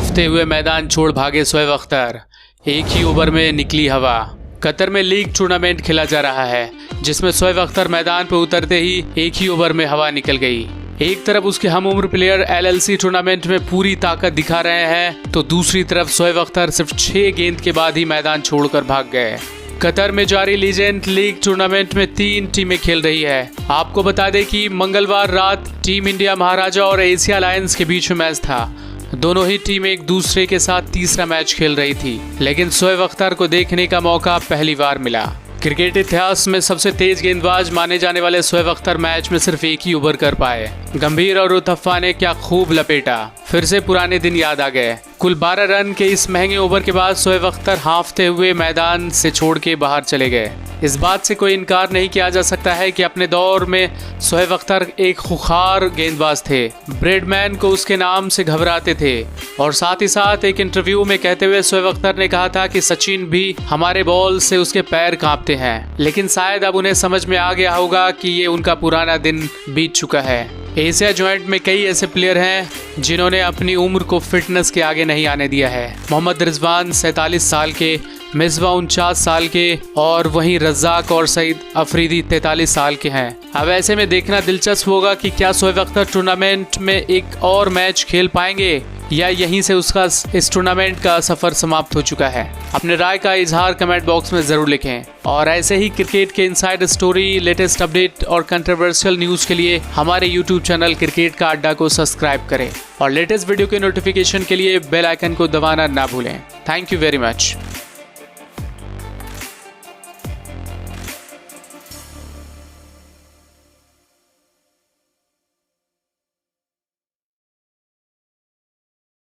हाफते हुए मैदान छोड़ भागे शोएब अख्तर, एक ही ओवर में निकली हवा। कतर में लीग टूर्नामेंट खेला जा रहा है, जिसमें शोएब अख्तर मैदान पर उतरते ही एक ही ओवर में हवा निकल गई। एक तरफ उसके हम उम्र प्लेयर LLC टूर्नामेंट में पूरी ताकत दिखा रहे हैं, तो दूसरी तरफ शोएब अख्तर सिर्फ 6 गेंद के बाद ही मैदान छोड़कर भाग गए। कतर में जारी लीजेंड लीग टूर्नामेंट में 3 टीमें खेल रही है। आपको बता दें कि मंगलवार रात टीम इंडिया महाराजा और एशिया लायंस के बीच में मैच था। दोनों ही टीम एक दूसरे के साथ तीसरा मैच खेल रही थी, लेकिन शोएब अख्तर को देखने का मौका पहली बार मिला। क्रिकेट इतिहास में सबसे तेज गेंदबाज माने जाने वाले शोएब अख्तर मैच में सिर्फ एक ही ओवर कर पाए। गंभीर और रुतफ्फा ने क्या खूब लपेटा, फिर से पुराने दिन याद आ गए। कुल 12 रन के इस महंगे ओवर के बाद शोएब अख्तर हाफते हुए मैदान से छोड़ के बाहर चले गए। इस बात से कोई इनकार नहीं किया जा सकता है कि अपने दौर में शोएब अख्तर एक खुखार गेंदबाज थे। ब्रेडमैन को उसके नाम से घबराते थे, और साथ ही साथ एक इंटरव्यू में कहते हुए शोएब अख्तर ने कहा था कि सचिन भी हमारे बॉल से उसके पैर कांपते हैं। लेकिन शायद अब उन्हें समझ में आ गया होगा कि ये उनका पुराना दिन बीत चुका है। एशिया जॉइंट में कई ऐसे प्लेयर हैं जिन्होंने अपनी उम्र को फिटनेस के आगे नहीं आने दिया है। मोहम्मद रिजवान 47 साल के, मिसबा 49 साल के, और वहीं रज्जाक और सईद अफरीदी 43 साल के हैं। अब ऐसे में देखना दिलचस्प होगा कि क्या शोएब अख्तर टूर्नामेंट में एक और मैच खेल पाएंगे, या यहीं से उसका इस टूर्नामेंट का सफर समाप्त हो चुका है। अपने राय का इजहार कमेंट बॉक्स में जरूर लिखें, और ऐसे ही क्रिकेट के इनसाइड स्टोरी, लेटेस्ट अपडेट और कंट्रोवर्शियल न्यूज के लिए हमारे यूट्यूब चैनल क्रिकेट का अड्डा को सब्सक्राइब करें, और लेटेस्ट वीडियो के नोटिफिकेशन के लिए बेल आइकन को दबाना ना भूलें। Thank you very much.